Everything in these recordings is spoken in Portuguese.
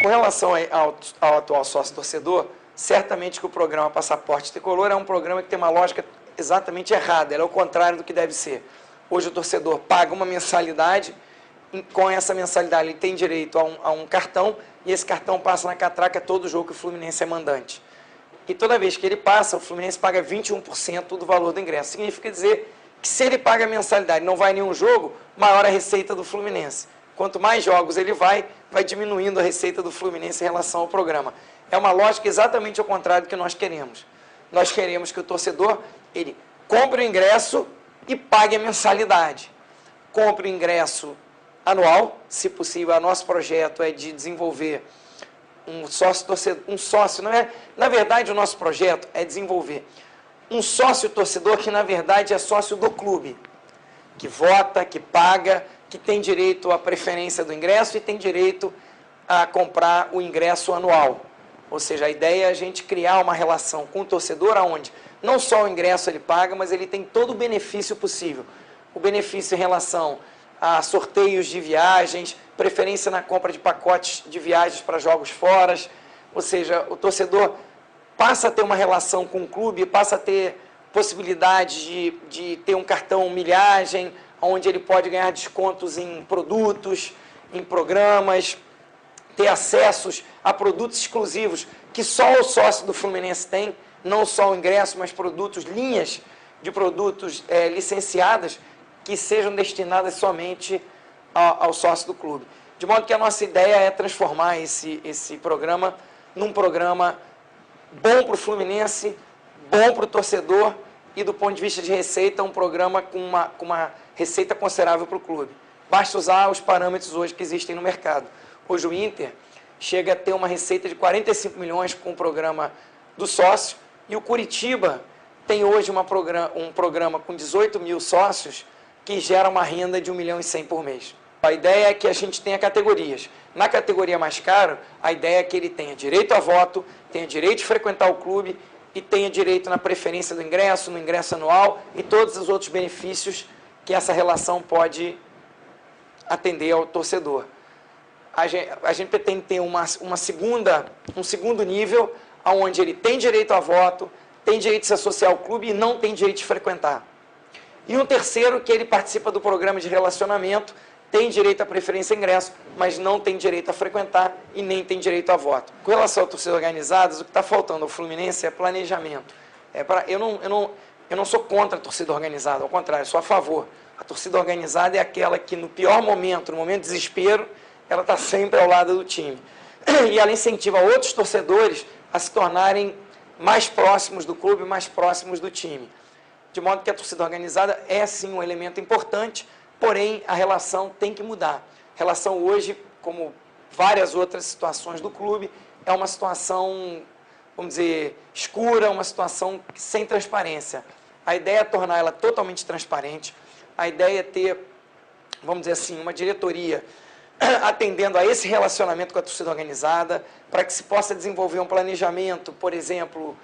Com relação ao atual sócio-torcedor, certamente que o programa Passaporte Tricolor é um programa que tem uma lógica exatamente errada, ele é o contrário do que deve ser. Hoje o torcedor paga uma mensalidade, com essa mensalidade ele tem direito a um cartão, e esse cartão passa na catraca todo jogo que o Fluminense é mandante. E toda vez que ele passa, o Fluminense paga 21% do valor do ingresso. Significa dizer que se ele paga a mensalidade e não vai em nenhum jogo, maior a receita do Fluminense. Quanto mais jogos ele vai diminuindo a receita do Fluminense em relação ao programa. É uma lógica exatamente ao contrário do que nós queremos. Nós queremos que o torcedor, ele compre o ingresso e pague a mensalidade. Compre o ingresso anual, se possível. O nosso projeto é de desenvolver um sócio, não é? Na verdade, o nosso projeto é desenvolver um sócio torcedor que, na verdade, é sócio do clube, que vota, que paga, que tem direito à preferência do ingresso e tem direito a comprar o ingresso anual. Ou seja, a ideia é a gente criar uma relação com o torcedor onde não só o ingresso ele paga, mas ele tem todo o benefício possível. O benefício em relação a sorteios de viagens, preferência na compra de pacotes de viagens para jogos fora, ou seja, o torcedor passa a ter uma relação com o clube, passa a ter possibilidade de ter um cartão milhagem, onde ele pode ganhar descontos em produtos, em programas, ter acessos a produtos exclusivos que só o sócio do Fluminense tem, não só o ingresso, mas produtos, linhas de produtos licenciadas que sejam destinadas somente ao sócio do clube. De modo que a nossa ideia é transformar esse programa num programa bom para o Fluminense, bom para o torcedor e, do ponto de vista de receita, um programa com uma receita considerável para o clube. Basta usar os parâmetros hoje que existem no mercado. Hoje o Inter chega a ter uma receita de 45 milhões com o programa do sócio e o Curitiba tem hoje um programa com 18 mil sócios que gera uma renda de 1,1 milhão por mês. A ideia é que a gente tenha categorias. Na categoria mais cara, a ideia é que ele tenha direito a voto, tenha direito de frequentar o clube e tenha direito na preferência do ingresso, no ingresso anual e todos os outros benefícios que essa relação pode atender ao torcedor. A gente pretende ter um segundo nível, onde ele tem direito a voto, tem direito de se associar ao clube e não tem direito de frequentar. E um terceiro, que ele participa do programa de relacionamento, tem direito à preferência ingresso, mas não tem direito a frequentar e nem tem direito a voto. Com relação a torcidas organizadas, o que está faltando ao Fluminense é planejamento. Eu não sou contra a torcida organizada, ao contrário, sou a favor. A torcida organizada é aquela que, no pior momento, no momento de desespero, ela está sempre ao lado do time. E ela incentiva outros torcedores a se tornarem mais próximos do clube, mais próximos do time. De modo que a torcida organizada é, sim, um elemento importante, porém, a relação tem que mudar. A relação hoje, como várias outras situações do clube, é uma situação, vamos dizer, escura, uma situação sem transparência. A ideia é tornar ela totalmente transparente, a ideia é ter, vamos dizer assim, uma diretoria atendendo a esse relacionamento com a torcida organizada, para que se possa desenvolver um planejamento, por exemplo,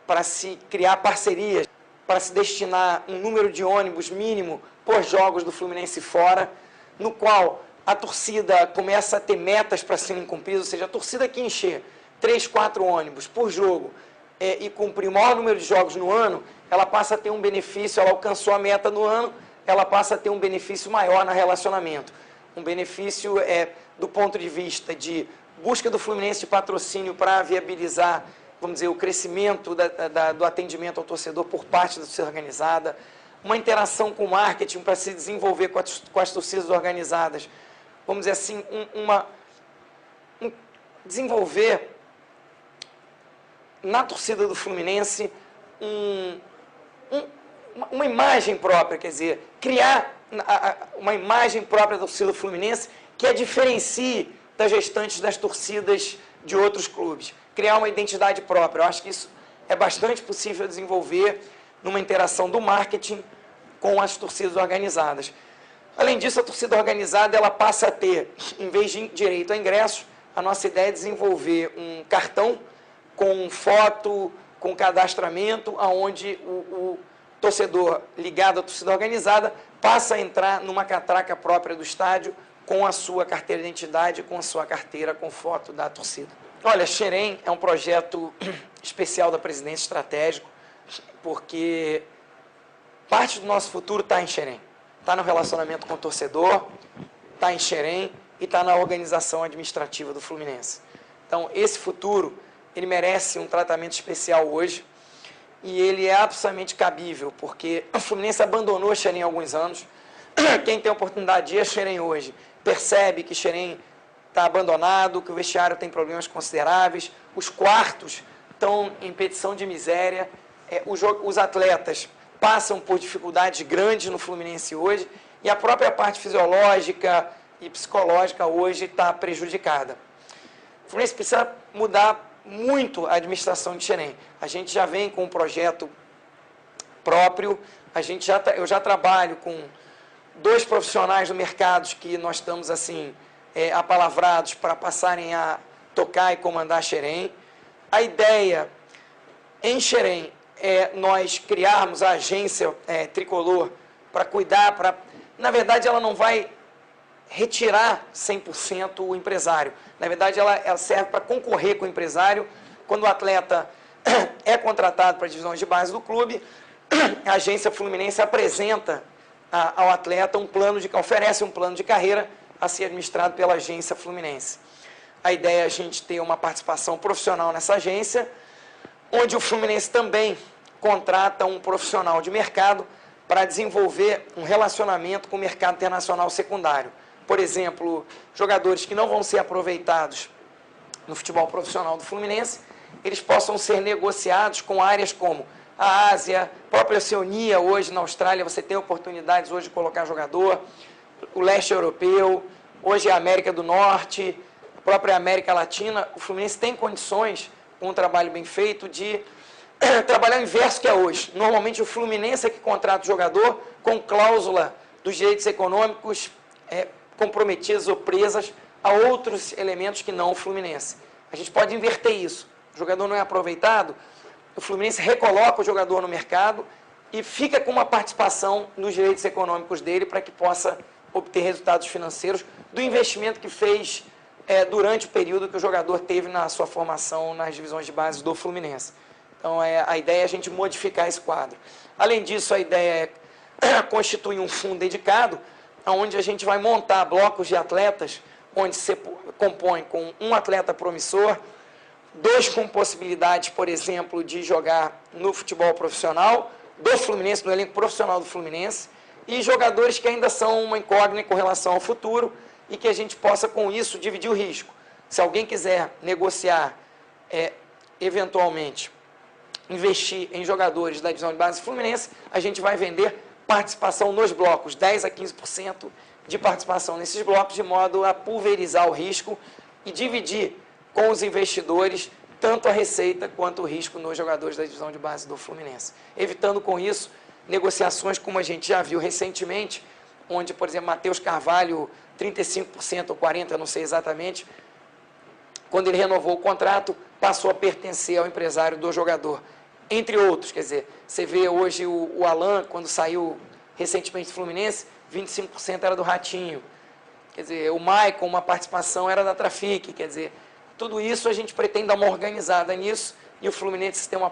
para se criar parcerias, para se destinar um número de ônibus mínimo por jogos do Fluminense fora, no qual a torcida começa a ter metas para serem cumpridas, ou seja, a torcida que encher 3, 4 ônibus por jogo e cumprir o maior número de jogos no ano, ela passa a ter um benefício, ela alcançou a meta no ano, ela passa a ter um benefício maior no relacionamento. Um benefício do ponto de vista de busca do Fluminense de patrocínio para viabilizar, vamos dizer, o crescimento do atendimento ao torcedor por parte da torcida organizada, uma interação com o marketing para se desenvolver com as torcidas organizadas, vamos dizer assim, desenvolver na torcida do Fluminense uma imagem própria, quer dizer, criar uma imagem própria da torcida do Fluminense que a diferencie das restantes das torcidas de outros clubes. Criar uma identidade própria. Eu acho que isso é bastante possível desenvolver numa interação do marketing com as torcidas organizadas. Além disso, a torcida organizada ela passa a ter, em vez de direito a ingressos, a nossa ideia é desenvolver um cartão com foto, com cadastramento, onde o torcedor ligado à torcida organizada passa a entrar numa catraca própria do estádio com a sua carteira de identidade, com a sua carteira com foto da torcida. Olha, Xerém é um projeto especial da presidência, estratégico, porque parte do nosso futuro está em Xerém. Está no relacionamento com o torcedor, está em Xerém e está na organização administrativa do Fluminense. Então, esse futuro, ele merece um tratamento especial hoje e ele é absolutamente cabível, porque o Fluminense abandonou Xerém há alguns anos. Quem tem a oportunidade de ir a Xerém hoje percebe que Xerém está abandonado, que o vestiário tem problemas consideráveis, os quartos estão em petição de miséria, os atletas passam por dificuldades grandes no Fluminense hoje e a própria parte fisiológica e psicológica hoje está prejudicada. O Fluminense precisa mudar muito a administração de Xerém. A gente já vem com um projeto próprio, eu já trabalho com 2 profissionais do mercado que nós estamos assim apalavrados para passarem a tocar e comandar Xerém. A ideia em Xerém é nós criarmos a agência tricolor para cuidar, na verdade ela não vai retirar 100% o empresário. Na verdade ela serve para concorrer com o empresário. Quando o atleta é contratado para divisões de base do clube, a agência Fluminense apresenta ao atleta oferece um plano de carreira a ser administrado pela agência Fluminense. A ideia é a gente ter uma participação profissional nessa agência, onde o Fluminense também contrata um profissional de mercado para desenvolver um relacionamento com o mercado internacional secundário. Por exemplo, jogadores que não vão ser aproveitados no futebol profissional do Fluminense, eles possam ser negociados com áreas como a Ásia, a própria Oceania. Hoje na Austrália você tem oportunidades hoje de colocar jogador, o leste europeu, hoje a América do Norte, a própria América Latina. O Fluminense tem condições, com um trabalho bem feito, de trabalhar o inverso que é hoje. Normalmente o Fluminense é que contrata o jogador com cláusula dos direitos econômicos comprometidas ou presas a outros elementos que não o Fluminense. A gente pode inverter isso. O jogador não é aproveitado, o Fluminense recoloca o jogador no mercado e fica com uma participação nos direitos econômicos dele para que possa obter resultados financeiros do investimento que fez durante o período que o jogador teve na sua formação nas divisões de base do Fluminense. Então, a ideia é a gente modificar esse quadro. Além disso, a ideia é constituir um fundo dedicado, onde a gente vai montar blocos de atletas, onde se compõe com um atleta promissor, 2 com possibilidades, por exemplo, de jogar no futebol profissional do Fluminense, no elenco profissional do Fluminense, e jogadores que ainda são uma incógnita com relação ao futuro e que a gente possa, com isso, dividir o risco. Se alguém quiser negociar, eventualmente, investir em jogadores da divisão de base do Fluminense, a gente vai vender participação nos blocos, 10% a 15% de participação nesses blocos, de modo a pulverizar o risco e dividir com os investidores tanto a receita quanto o risco nos jogadores da divisão de base do Fluminense. Evitando com isso negociações como a gente já viu recentemente, onde, por exemplo, Matheus Carvalho, 35% ou 40%, não sei exatamente, quando ele renovou o contrato, passou a pertencer ao empresário do jogador. Entre outros, quer dizer, você vê hoje o Alan, quando saiu recentemente do Fluminense, 25% era do Ratinho. Quer dizer, o Maicon, uma participação era da Trafic, quer dizer, tudo isso a gente pretende dar uma organizada nisso e o Fluminense tem uma